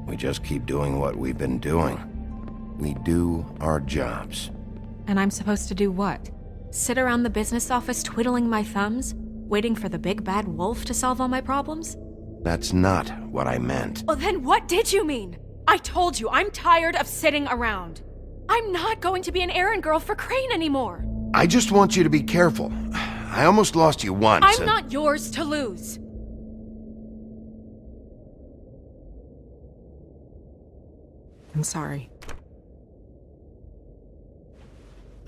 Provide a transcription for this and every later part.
We just keep doing what we've been doing. We do our jobs. And I'm supposed to do what? Sit around the business office twiddling my thumbs, waiting for the big bad wolf to solve all my problems? That's not what I meant. Well, then what did you mean? I told you, I'm tired of sitting around. I'm not going to be an errand girl for Crane anymore. I just want you to be careful. I almost lost you once. I'm not yours to lose. I'm sorry.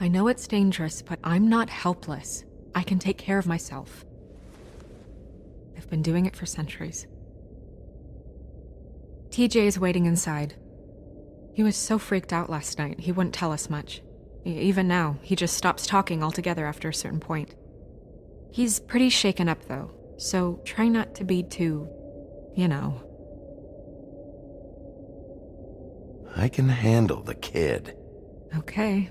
I know it's dangerous, but I'm not helpless. I can take care of myself. I've been doing it for centuries. TJ is waiting inside. He was so freaked out last night, he wouldn't tell us much. Even now, he just stops talking altogether after a certain point. He's pretty shaken up, though, so try not to be too, you know. I can handle the kid. Okay.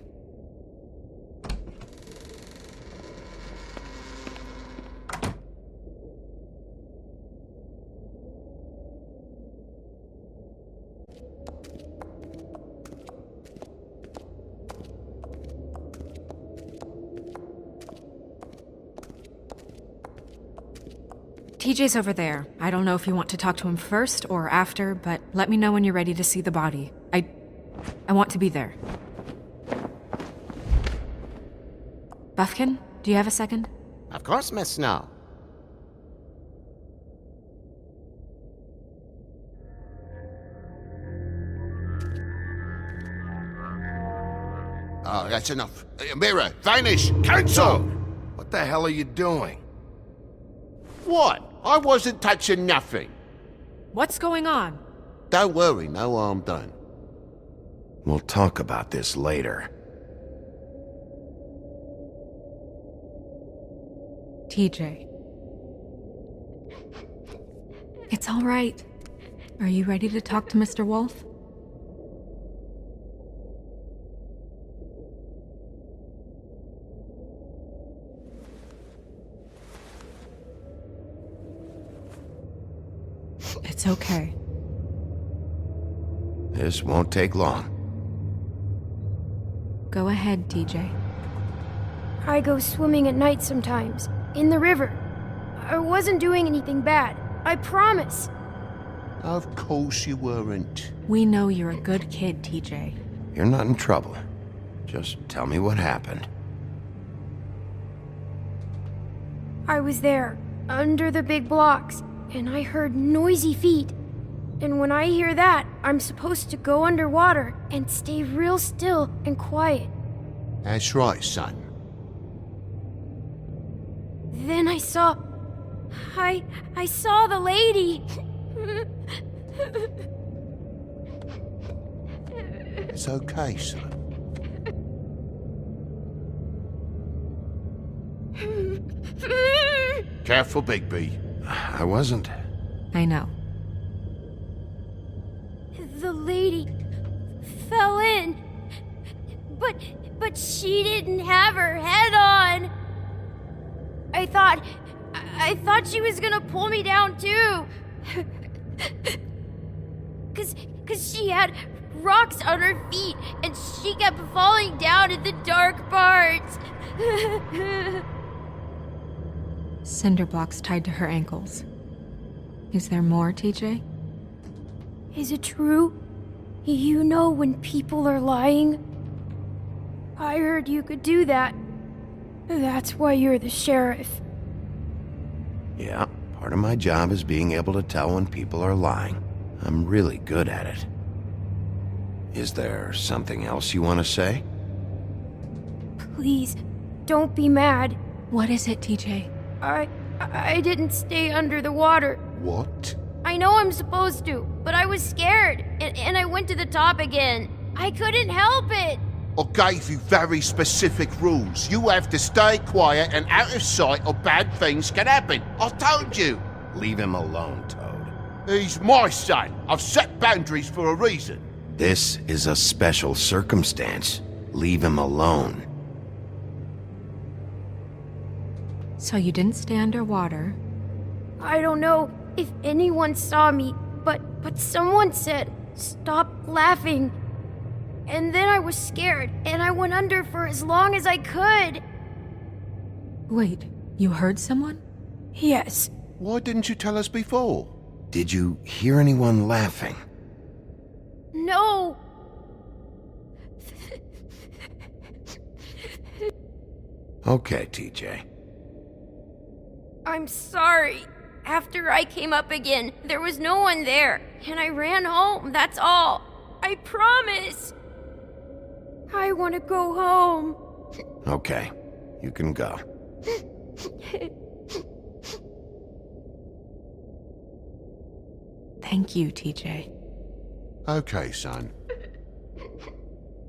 TJ's over there. I don't know if you want to talk to him first or after, but let me know when you're ready to see the body. I want to be there. Buffkin, do you have a second? Of course, Miss Snow. Oh, that's enough. Mirror, vanish, cancel! What the hell are you doing? What? I wasn't touching nothing. What's going on? Don't worry, no harm done. We'll talk about this later. TJ. It's all right. Are you ready to talk to Mr. Wolf? It's okay. This won't take long. Go ahead, TJ. I go swimming at night sometimes, in the river. I wasn't doing anything bad, I promise. Of course you weren't. We know you're a good kid, TJ. You're not in trouble. Just tell me what happened. I was there, under the big blocks, and I heard noisy feet. And when I hear that, I'm supposed to go underwater and stay real still and quiet. That's right, son. Then I saw the lady. It's okay, son. Careful, Bigby. I wasn't. I know. The lady fell in. But she didn't have her head on. I thought she was gonna pull me down too. Cause she had rocks on her feet and she kept falling down in the dark parts. Cinder blocks tied to her ankles. Is there more, TJ? Is it true? You know when people are lying? I heard you could do that. That's why you're the sheriff. Yeah, part of my job is being able to tell when people are lying. I'm really good at it. Is there something else you want to say? Please, don't be mad. What is it, TJ? I didn't stay under the water. What? I know I'm supposed to, but I was scared, and I went to the top again. I couldn't help it. I gave you very specific rules. You have to stay quiet and out of sight or bad things can happen. I told you. Leave him alone, Toad. He's my son. I've set boundaries for a reason. This is a special circumstance. Leave him alone. So you didn't stay underwater. I don't know if anyone saw me, but someone said stopped laughing. And then I was scared, and I went under for as long as I could. Wait, you heard someone? Yes. Why didn't you tell us before? Did you hear anyone laughing? No. Okay, TJ. I'm sorry. After I came up again, there was no one there, and I ran home, that's all. I promise. I want to go home. Okay, you can go. Thank you, TJ. Okay, son.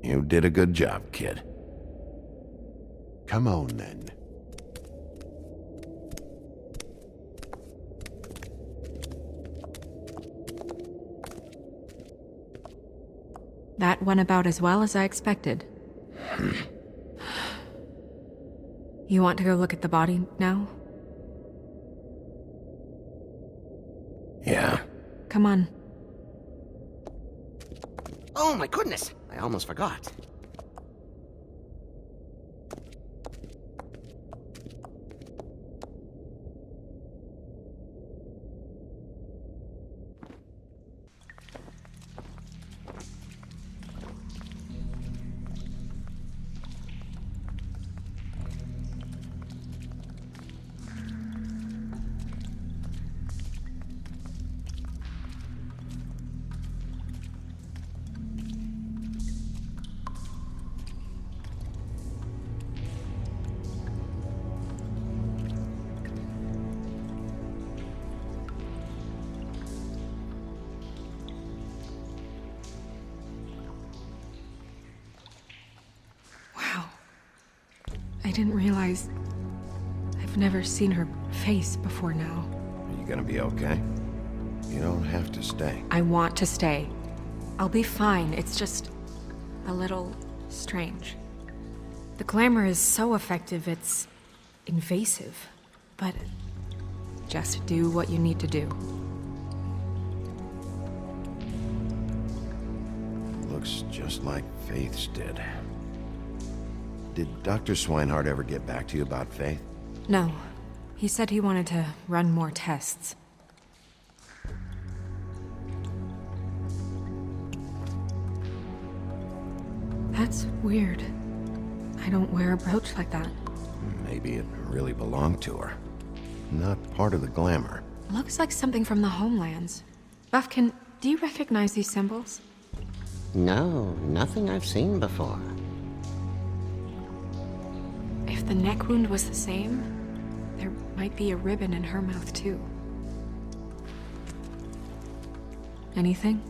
You did a good job, kid. Come on, then. That went about as well as I expected. You want to go look at the body now? Yeah. Come on. Oh my goodness, I almost forgot. Wow. I didn't realize... I've never seen her face before now. Are you gonna be okay? You don't have to stay. I want to stay. I'll be fine. It's just... a little... strange. The glamour is so effective, it's... invasive. But... just do what you need to do. Looks just like Faith's did. Did Dr. Swinehart ever get back to you about Faith? No. He said he wanted to run more tests. That's weird. I don't wear a brooch like that. Maybe it really belonged to her. Not part of the glamour. Looks like something from the homelands. Buffkin, do you recognize these symbols? No, nothing I've seen before. If the neck wound was the same, there might be a ribbon in her mouth too. Anything?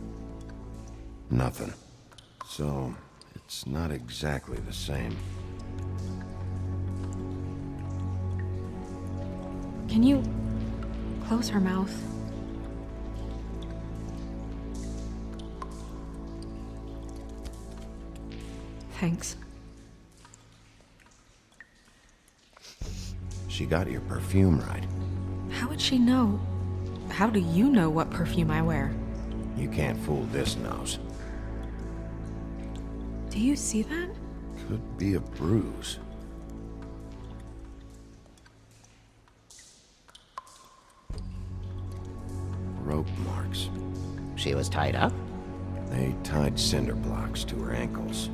Nothing. So, it's not exactly the same. Can you close her mouth? Thanks. She got your perfume right. How would she know? How do you know what perfume I wear? You can't fool this nose. Do you see that? Could be a bruise. Rope marks. She was tied up? They tied cinder blocks to her ankles,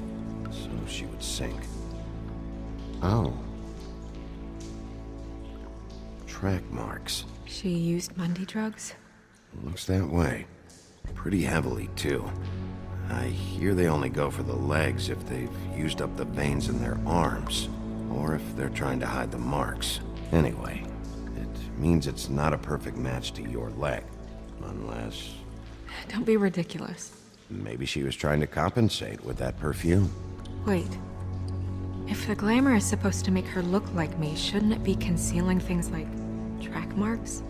so she would sink. Oh. Track marks. She used Mundy drugs? Looks that way. Pretty heavily, too. I hear they only go for the legs if they've used up the veins in their arms, or if they're trying to hide the marks. Anyway, it means it's not a perfect match to your leg. Unless... Don't be ridiculous. maybe she was trying to compensate with that perfume. Wait. If the glamour is supposed to make her look like me, shouldn't it be concealing things like track marks?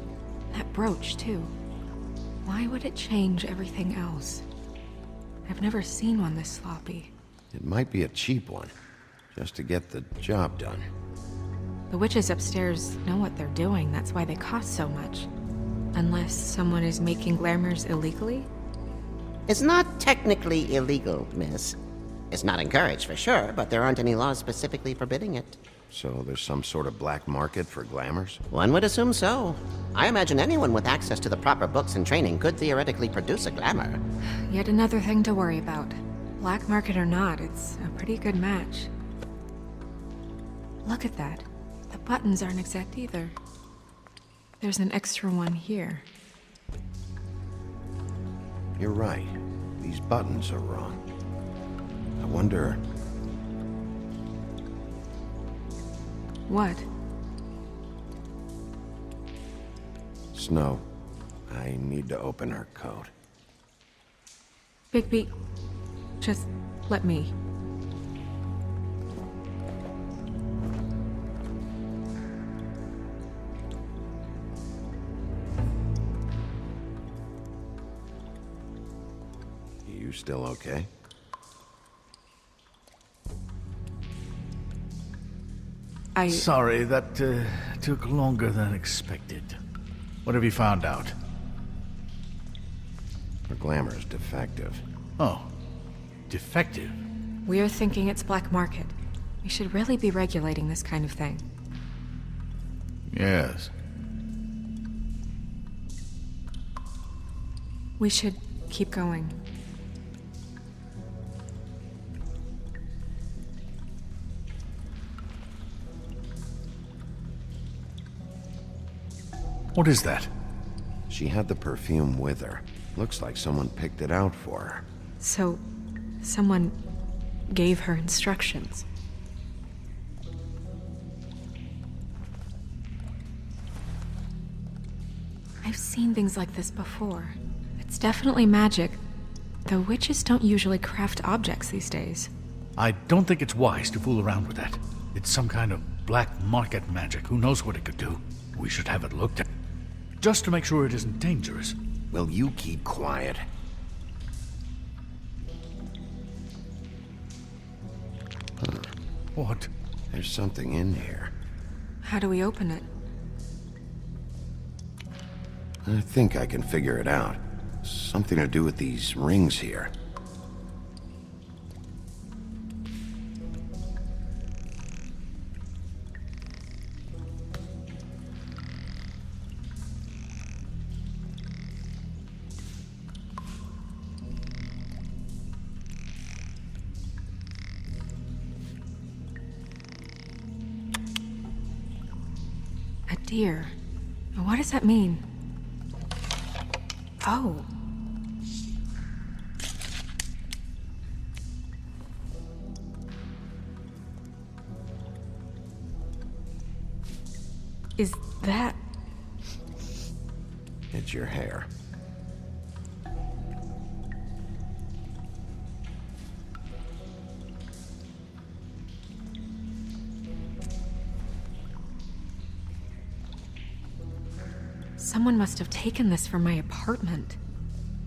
That brooch, too. Why would it change everything else? I've never seen one this sloppy. It might be a cheap one, just to get the job done. The witches upstairs know what they're doing, that's why they cost so much. Unless someone is making glamours illegally? is not technically illegal, miss. It's not encouraged for sure, but there aren't any laws specifically forbidding it. So there's some sort of black market for glamours? One would assume so. I imagine anyone with access to the proper books and training could theoretically produce a glamour. Yet another thing to worry about. Black market or not, it's a pretty good match. Look at that. The buttons aren't exact either. There's an extra one here. You're right. These buttons are wrong. I wonder... What? Snow, I need to open her coat. Bigby, just let me. You still okay? Sorry, that took longer than expected. What have you found out? Her glamour is defective. Oh, defective. We're thinking it's black market. We should really be regulating this kind of thing. Yes. We should keep going. What is that? She had the perfume with her. Looks like someone picked it out for her. So, someone gave her instructions. I've seen things like this before. It's definitely magic, though witches don't usually craft objects these days. I don't think it's wise to fool around with that. It's some kind of black market magic. Who knows what it could do? We should have it looked at. Just to make sure it isn't dangerous. Will you keep quiet? What? There's something in here. How do we open it? I think I can figure it out. Something to do with these rings here. A deer. What does that mean? Oh. Is that... It's your hair. Someone must have taken this from my apartment.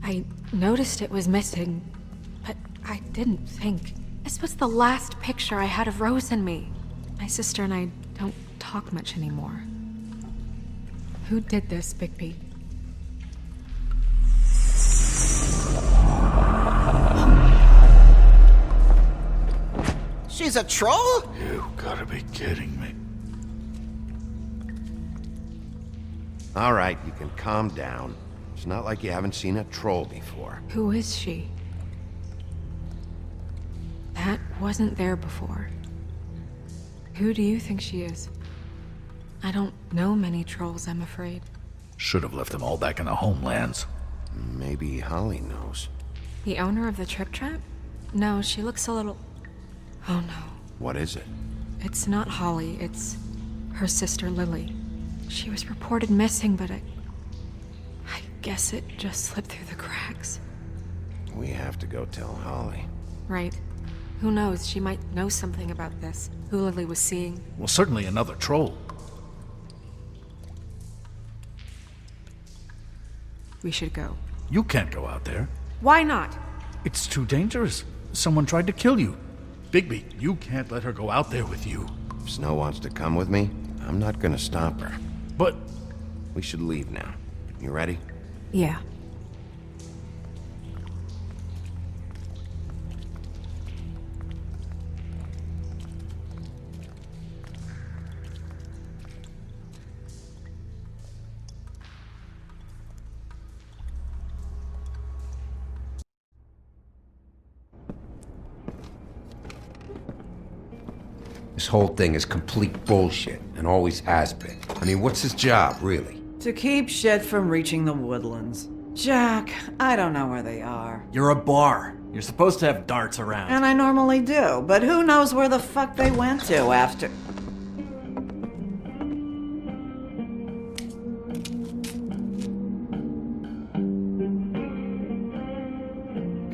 I noticed it was missing, but I didn't think. This was the last picture I had of Rose and me. My sister and I don't talk much anymore. Who did this, Bigby? She's a troll? You gotta be kidding me. All right, you can calm down. It's not like you haven't seen a troll before. Who is she? That wasn't there before. Who do you think she is? I don't know many trolls, I'm afraid. Should have left them all back in the homelands. Maybe Holly knows. The owner of the Trip Trap? No, she looks a little... Oh no. What is it? It's not Holly, it's her sister Lily. She was reported missing, but I guess it just slipped through the cracks. We have to go tell Holly. Right. Who knows, she might know something about this. Who Lily was seeing. Well, certainly another troll. We should go. You can't go out there. Why not? It's too dangerous. Someone tried to kill you. Bigby, you can't let her go out there with you. If Snow wants to come with me, I'm not gonna stop her. But We should leave now. You ready? Yeah. This whole thing is complete bullshit, and always has been. I mean, what's his job, really? To keep shit from reaching the woodlands. Jack, I don't know where they are. You're a bar. You're supposed to have darts around. And I normally do, but who knows where the fuck they went to after.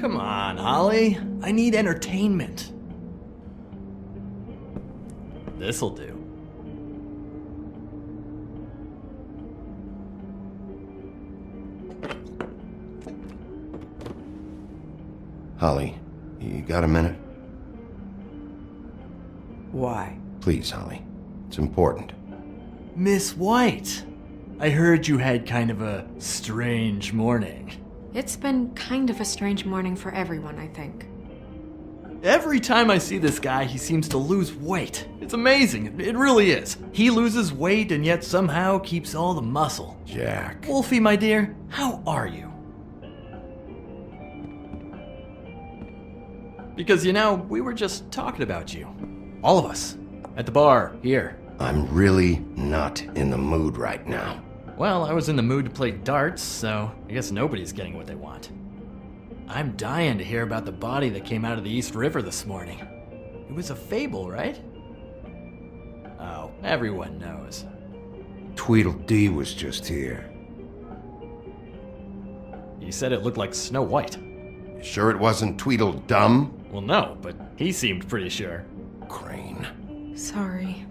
Come on, Holly. I need entertainment. This'll do. Holly, you got a minute? Why? Please, Holly. It's important. Miss White, I heard you had kind of a strange morning. It's been kind of a strange morning for everyone, I think. Every time I see this guy, he seems to lose weight. It's amazing. It really is. He loses weight and yet somehow keeps all the muscle. Jack. Wolfie, my dear, how are you? Because, you know, we were just talking about you. All of us. At the bar, here. I'm really not in the mood right now. Well, I was in the mood to play darts, so I guess nobody's getting what they want. I'm dying to hear about the body that came out of the East River this morning. It was a fable, right? Oh, everyone knows. Tweedledee was just here. He said it looked like Snow White. Sure it wasn't Tweedledum? Well, no, but he seemed pretty sure. Crane. Sorry.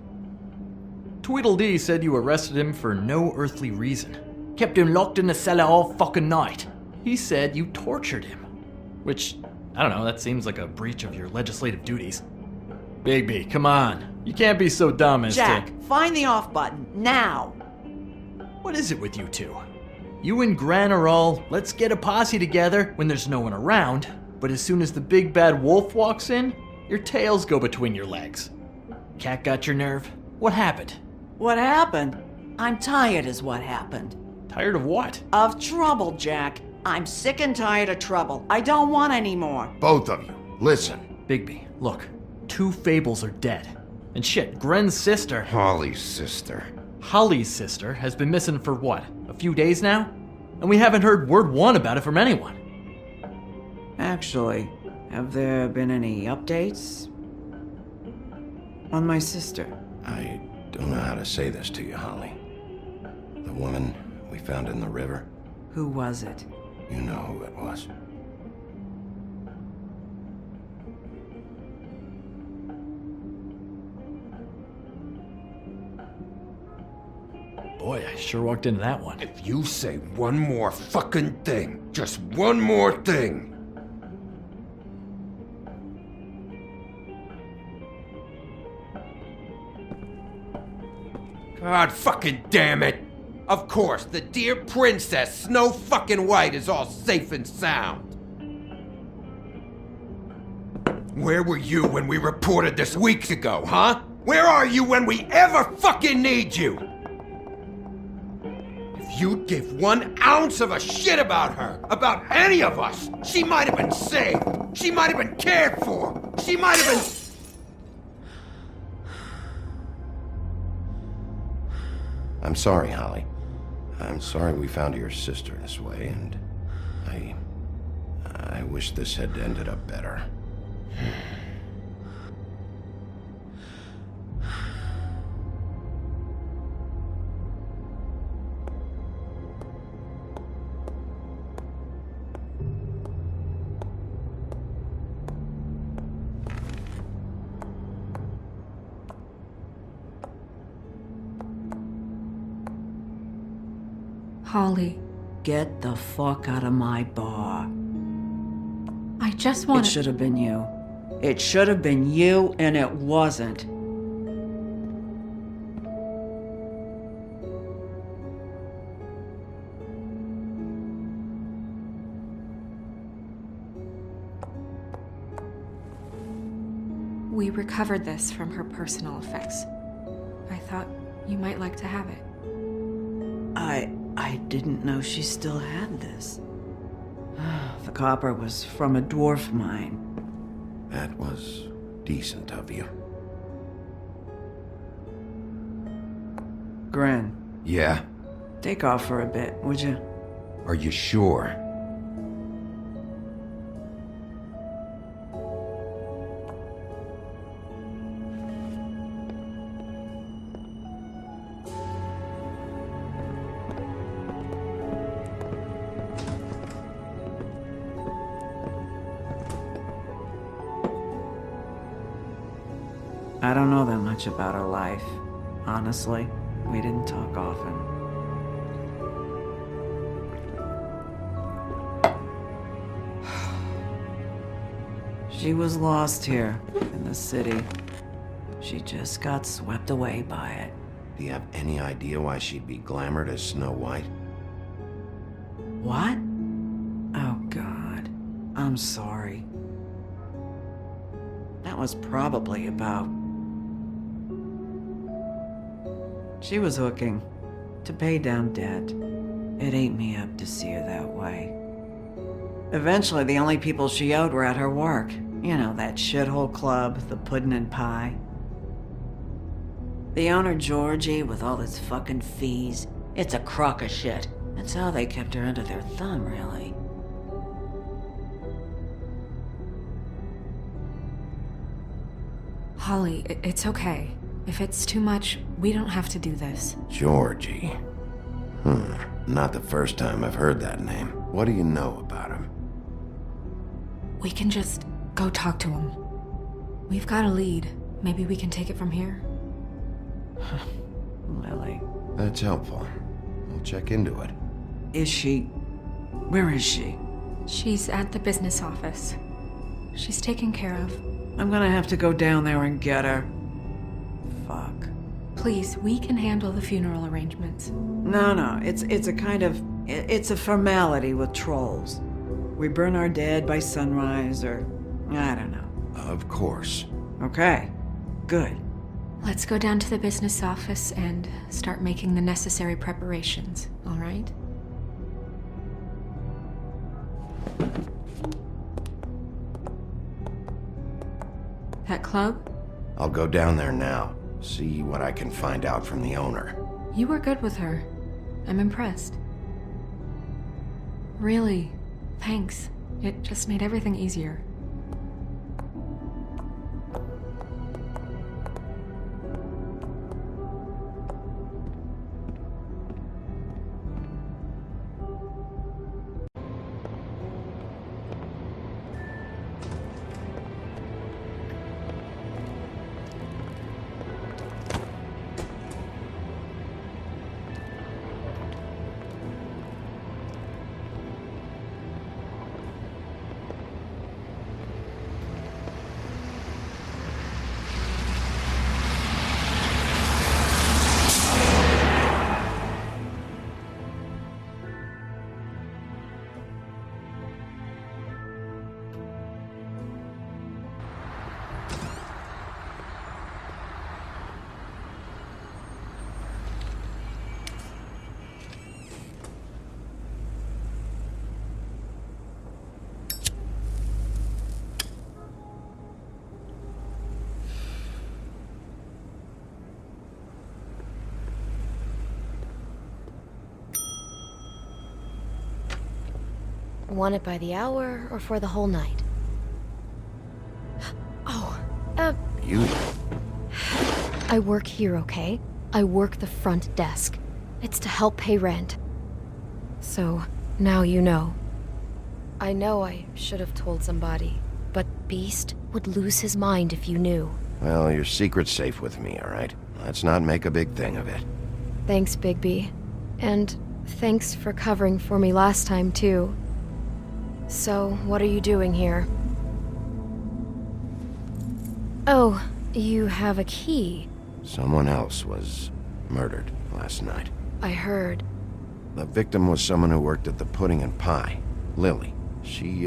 Tweedledee said you arrested him for no earthly reason. Kept him locked in the cellar all fucking night. He said you tortured him. Which, I don't know, that seems like a breach of your legislative duties. Bigby, come on. You can't be so dumb as Jack, to... find the off button, now! What is it with you two? You and Gran are all, let's get a posse together when there's no one around, but as soon as the big bad wolf walks in, your tails go between your legs. Cat got your nerve? What happened? What happened? I'm tired is what happened. Tired of what? Of trouble, Jack. I'm sick and tired of trouble. I don't want any more. Both of you, listen. Bigby, look. 2 fables are dead. And shit, Gren's sister, Holly's sister. Holly's sister, has been missing for what, a few days now? And we haven't heard word one about it from anyone. Actually, have there been any updates? On my sister? I don't know how to say this to you, Holly. The woman we found in the river, Who was it? you know who it was. Boy, I sure walked into that one. If you say one more fucking thing, just one more thing. God fucking damn it! Of course, the dear princess Snow fucking White is all safe and sound. Where were you when we reported this weeks ago, huh? Where are you when we ever fucking need you? If you'd give 1 ounce of a shit about her, about any of us, she might have been saved. She might have been cared for. She might have been... I'm sorry, Holly. I'm sorry we found your sister this way, and I wish this had ended up better. Holly, Get the fuck out of my bar. I just It want should have been you. It should have been you, and it wasn't. We recovered this from her personal effects. I thought you might like to have it. I didn't know she still had this. The copper was from a dwarf mine. That was decent of you. Gren, Yeah? take off for a bit, would you? Are you sure? I don't know that much about her life. Honestly, we didn't talk often. She was lost here in the city. She just got swept away by it. Do you have any idea why she'd be glamored as Snow White? What? Oh, God. I'm sorry. That was probably about... She was hooking to pay down debt. It ate me up to see her that way. Eventually, the only people she owed were at her work. You know, that shithole club, the Puddin' and Pie. The owner, Georgie, with all his fucking fees, it's a crock of shit. That's how they kept her under their thumb, really. Holly, it's okay. If it's too much, we don't have to do this. Georgie. Not the first time I've heard that name. What do you know about him? We can just go talk to him. We've got a lead. Maybe we can take it from here? Lily. That's helpful. I'll check into it. Is she... Where is she? She's at the business office. She's taken care of. I'm gonna have to go down there and get her. Fuck. Please, we can handle the funeral arrangements. No, it's a kind of... It's a formality with trolls. We burn our dead by sunrise, or... I don't know. Of course. Okay. Good. Let's go down to the business office and start making the necessary preparations, all right? That club? I'll go down there now. See what I can find out from the owner. You were good with her. I'm impressed. Really, thanks. It just made everything easier. Want it by the hour or for the whole night? Oh, You? I work here, okay? I work the front desk. It's to help pay rent. So, now you know. I know I should have told somebody, but Beast would lose his mind if you knew. Well, your secret's safe with me, all right? Let's not make a big thing of it. Thanks, Bigby. And thanks for covering for me last time, too. So, what are you doing here? Oh, you have a key. Someone else was murdered last night. I heard. The victim was someone who worked at the Pudding and Pie. Lily. She,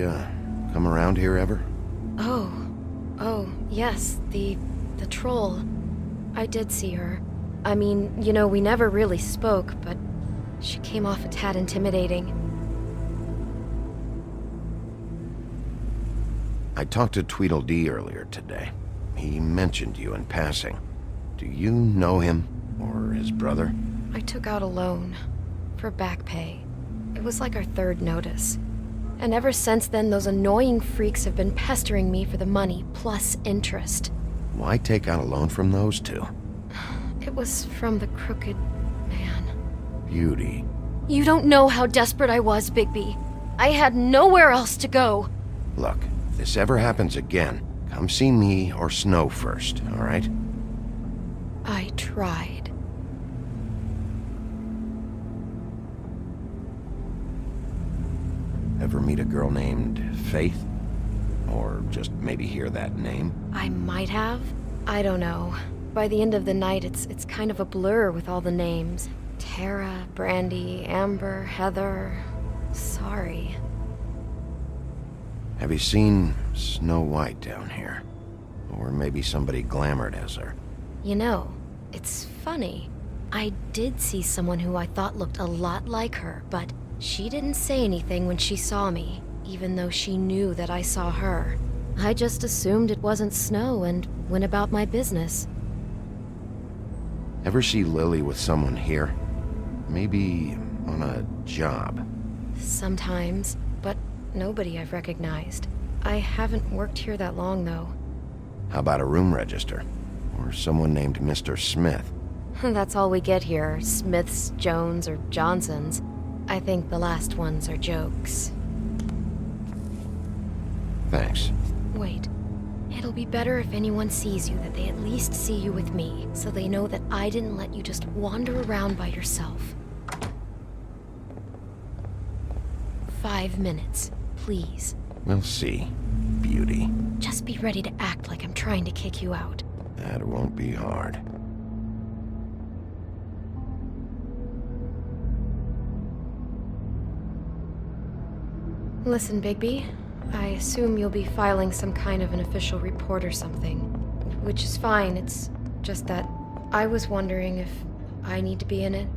come around here ever? Oh, yes, the troll. I did see her. I mean, you know, we never really spoke, but she came off a tad intimidating. I talked to Tweedledee earlier today. He mentioned you in passing. Do you know him? Or his brother? I took out a loan for back pay. It was like our third notice. And ever since then, those annoying freaks have been pestering me for the money plus interest. Why take out a loan from those two? It was from the crooked man. Beauty. You don't know how desperate I was, Bigby. I had nowhere else to go. Look, if this ever happens again, come see me or Snow first, all right? I tried. Ever meet a girl named Faith? Or just maybe hear that name? I might have. I don't know. By the end of the night, it's kind of a blur with all the names. Tara, Brandy, Amber, Heather. Sorry. Have you seen Snow White down here? Or maybe somebody glamored as her? You know, it's funny. I did see someone who I thought looked a lot like her, but she didn't say anything when she saw me, even though she knew that I saw her. I just assumed it wasn't Snow and went about my business. Ever see Lily with someone here? Maybe on a job? Sometimes, but nobody I've recognized. I haven't worked here that long, though. How about a room register? Or someone named Mr. Smith? That's all we get here, Smiths, Jones, or Johnsons. I think the last ones are jokes. Thanks. Wait. It'll be better if anyone sees you that they at least see you with me, so they know that I didn't let you just wander around by yourself. 5 minutes, please. We'll see, Beauty. Just be ready to act like I'm trying to kick you out. That won't be hard. Listen, Bigby. I assume you'll be filing some kind of an official report or something. Which is fine, it's just that I was wondering if I need to be in it.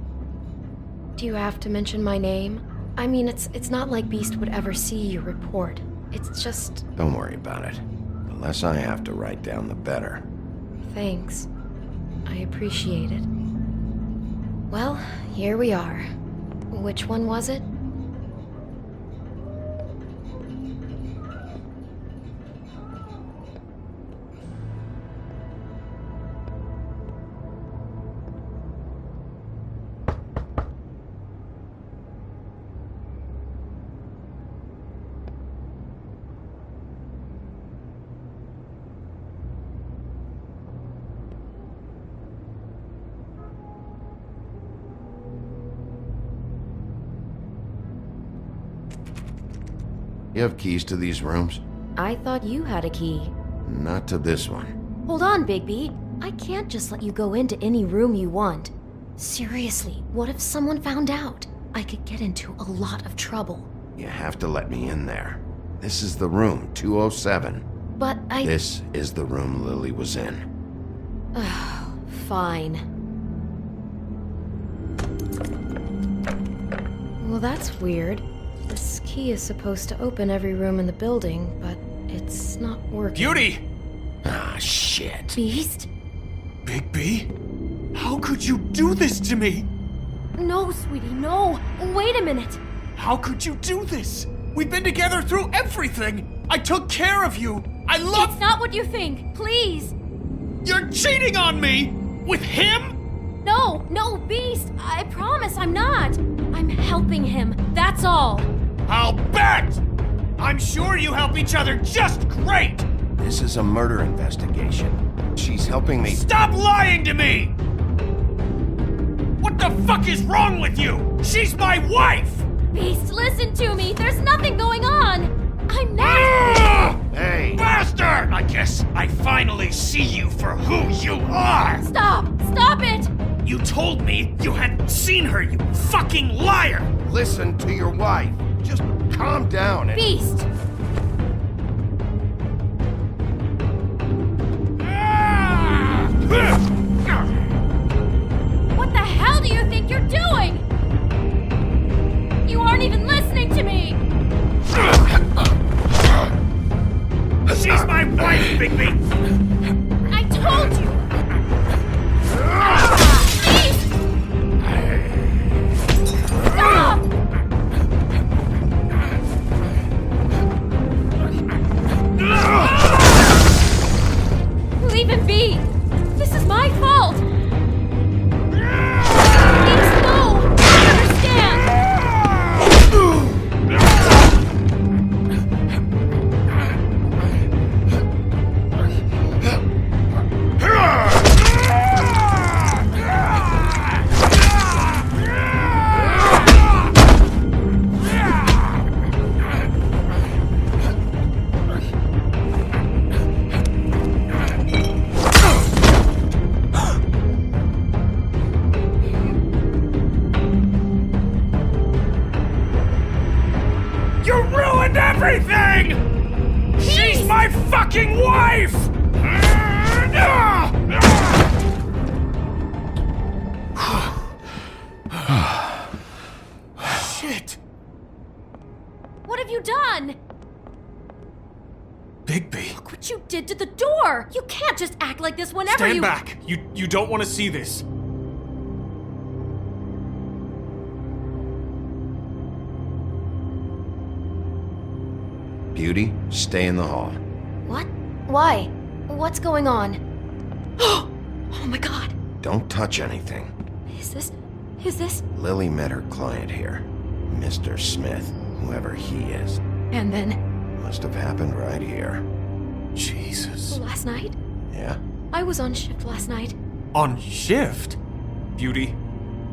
Do you have to mention my name? I mean, it's not like Beast would ever see your report. It's just... Don't worry about it. The less I have to write down, the better. Thanks. I appreciate it. Well, here we are. Which one was it? You have keys to these rooms? I thought you had a key. Not to this one. Hold on, Bigby. I can't just let you go into any room you want. Seriously, what if someone found out? I could get into a lot of trouble. You have to let me in there. This is the room, 207. But I... This is the room Lily was in. Fine. Well, that's weird. This key is supposed to open every room in the building, but it's not working. Beauty! Ah, shit. Beast? Bigby? How could you do this to me? No, sweetie, no! Wait a minute! How could you do this? We've been together through everything! I took care of you! I love— It's not what you think! Please! You're cheating on me! With him? No, Beast! I promise I'm not! I'm helping him, that's all! I'll bet! I'm sure you help each other just great! This is a murder investigation. She's helping me. Stop lying to me! What the fuck is wrong with you? She's my wife! Beast, listen to me! There's nothing going on! I'm not... Ah! Hey! Bastard! I guess I finally see you for who you are! Stop! Stop it! You told me you hadn't seen her, you fucking liar! Listen to your wife. Just calm down and... Beast! What the hell do you think you're doing? You aren't even listening to me! She's my wife, Bigby! I told you! Beast! everything! She's my fucking wife! Shit! What have you done? Bigby. Look what you did to the door! You can't just act like this whenever Stand you- back! You don't want to see this. Beauty, stay in the hall. What? Why? What's going on? Oh my god! Don't touch anything. Is this? Lily met her client here, Mr. Smith, whoever he is. And then, Must have happened right here. Jesus. last night? Yeah? I was on shift last night. On shift? Beauty,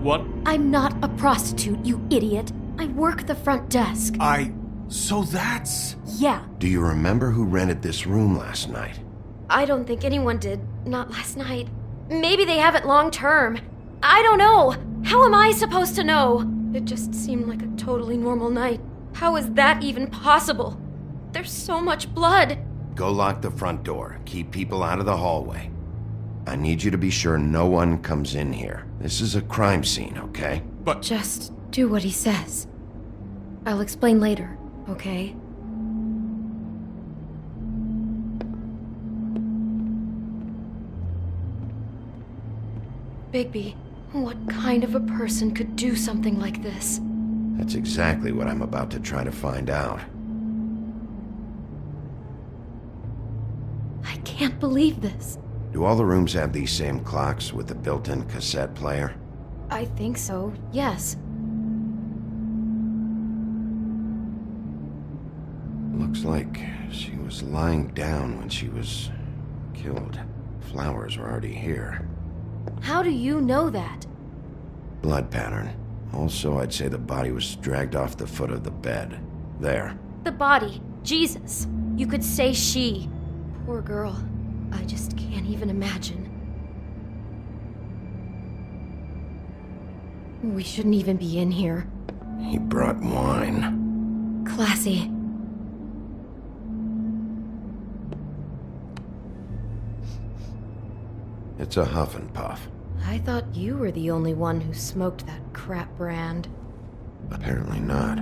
what? I'm not a prostitute, you idiot. I work the front desk. So that's... Yeah, Do you remember who rented this room last night? I don't think anyone did. Not last night. Maybe they have it long term. I don't know. How am I supposed to know? It just seemed like a totally normal night. How is that even possible? There's so much blood. Go lock the front door. Keep people out of the hallway. I need you to be sure no one comes in here. This is a crime scene, okay? Just do what he says. I'll explain later, okay? Bigby, what kind of a person could do something like this? That's exactly what I'm about to try to find out. I can't believe this. Do all the rooms have these same clocks with the built-in cassette player? I think so, yes. Looks like she was lying down when she was killed. Flowers were already here. How do you know that? Blood pattern. Also, I'd say the body was dragged off the foot of the bed. There. The body. Jesus. You could say she. Poor girl. I just can't even imagine. We shouldn't even be in here. He brought wine. Classy. It's a Huff and Puff. I thought you were the only one who smoked that crap brand. Apparently not.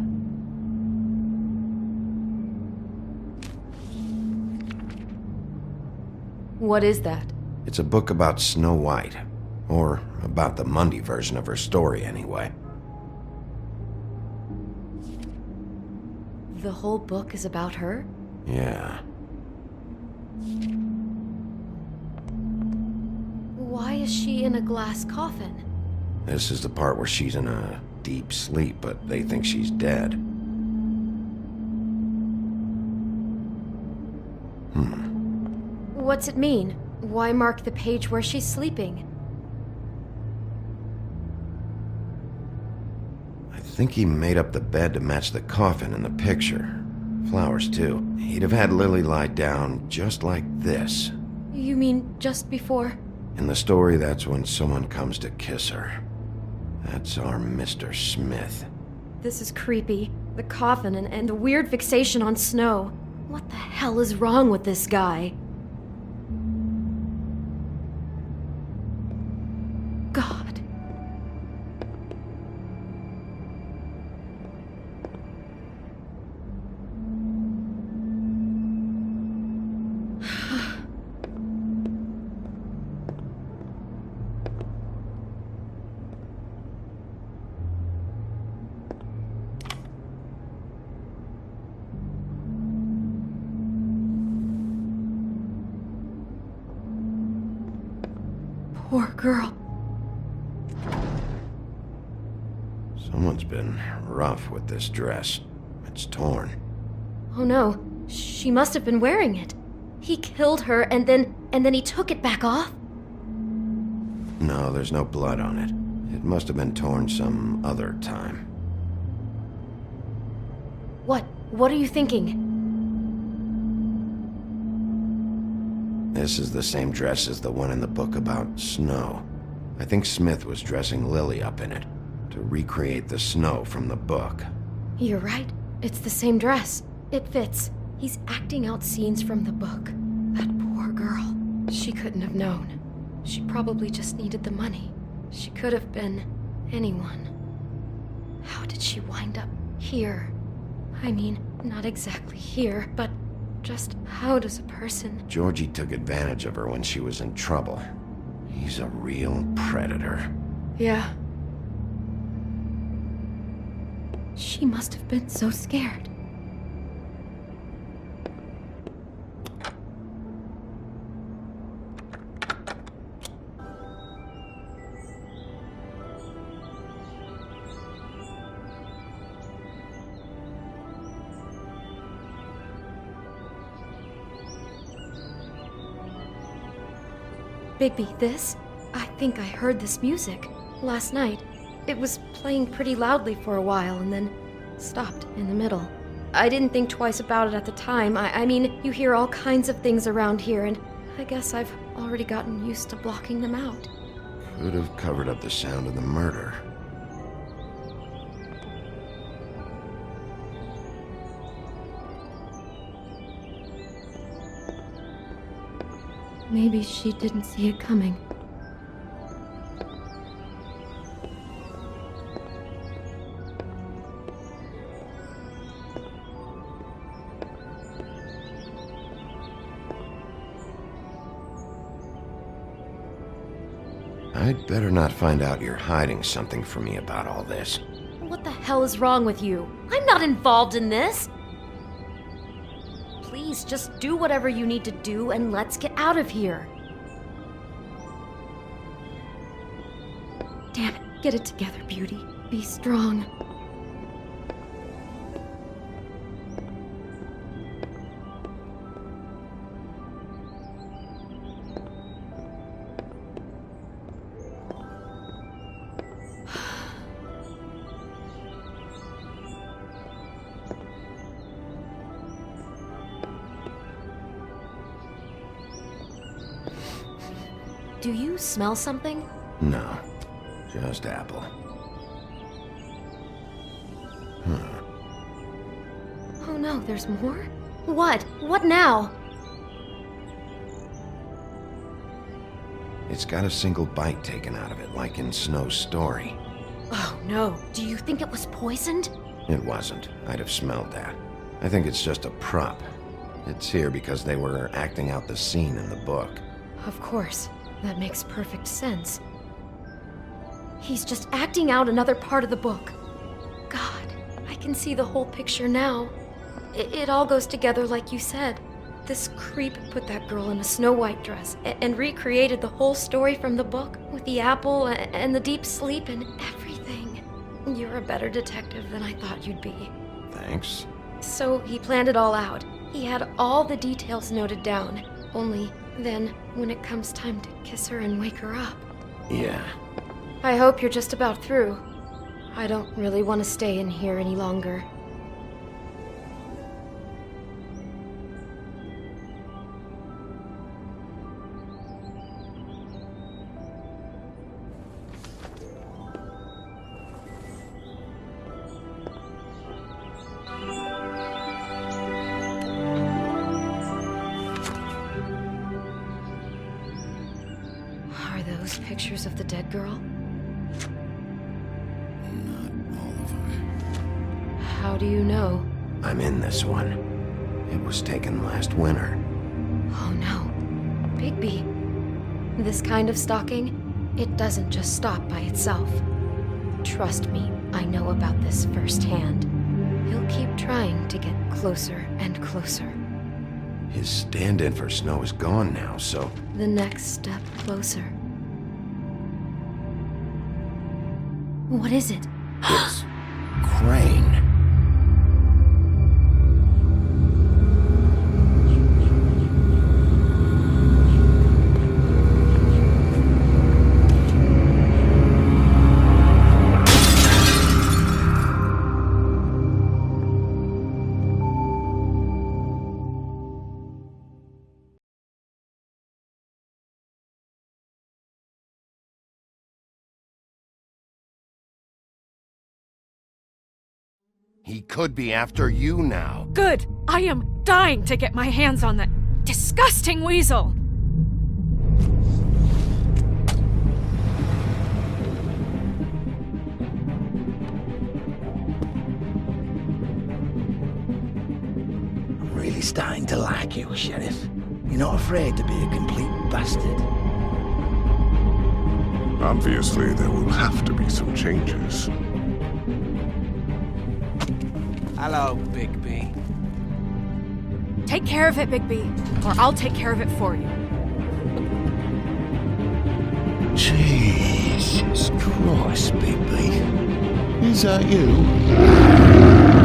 What is that? It's a book about Snow White. Or about the Mundy version of her story, anyway. The whole book is about her? Yeah. Why is she in a glass coffin? This is the part where she's in a deep sleep, but they think she's dead. What's it mean? Why mark the page where she's sleeping? I think he made up the bed to match the coffin in the picture. Flowers, too. He'd have had Lily lie down just like this. You mean just before? In the story, that's when someone comes to kiss her. That's our Mr. Smith. This is creepy. The coffin and the weird fixation on Snow. What the hell is wrong with this guy? God. Poor girl. Someone's been rough with this dress. It's torn. Oh no, she must have been wearing it. He killed her and then he took it back off? No, there's no blood on it. It must have been torn some other time. What are you thinking? This is the same dress as the one in the book about Snow. I think Smith was dressing Lily up in it, to recreate the Snow from the book. You're right. It's the same dress. It fits. He's acting out scenes from the book. That poor girl. She couldn't have known. She probably just needed the money. She could have been anyone. How did she wind up here? I mean, not exactly here, but just how does a person... Georgie took advantage of her when she was in trouble. He's a real predator. Yeah. She must have been so scared. Bigby, this? I think I heard this music last night. It was playing pretty loudly for a while and then stopped in the middle. I didn't think twice about it at the time. I mean, you hear all kinds of things around here, and I guess I've already gotten used to blocking them out. Could have covered up the sound of the murder. Maybe she didn't see it coming. I'd better not find out you're hiding something from me about all this. What the hell is wrong with you? I'm not involved in this! Please, just do whatever you need to do and let's get out of here. Damn it, get it together, Beauty. Be strong. Do you smell something? No, just apple. Oh no, there's more? What? What now? It's got a single bite taken out of it, like in Snow's story. Oh no, do you think it was poisoned? It wasn't. I'd have smelled that. I think it's just a prop. It's here because they were acting out the scene in the book. Of course. That makes perfect sense. He's just acting out another part of the book. God, I can see the whole picture now. It all goes together like you said. This creep put that girl in a Snow White dress and recreated the whole story from the book with the apple and the deep sleep and everything. You're a better detective than I thought you'd be. Thanks. So he planned it all out. He had all the details noted down. Only then, when it comes time to kiss her and wake her up. Yeah. I hope you're just about through. I don't really want to stay in here any longer. Are those pictures of the dead girl? Not all of them. How do you know? I'm in this one. It was taken last winter. Oh no. Bigby. This kind of stalking, it doesn't just stop by itself. Trust me, I know about this firsthand. He'll keep trying to get closer and closer. His stand-in for Snow is gone now, so... The next step closer. What is it? It's... Crane. He could be after you now. Good! I am dying to get my hands on that disgusting weasel! I'm really starting to like you, Sheriff. You're not afraid to be a complete bastard. Obviously, there will have to be some changes. Hello, Big B. Take care of it, Big B, or I'll take care of it for you. Jesus Christ, Big B. Is that you?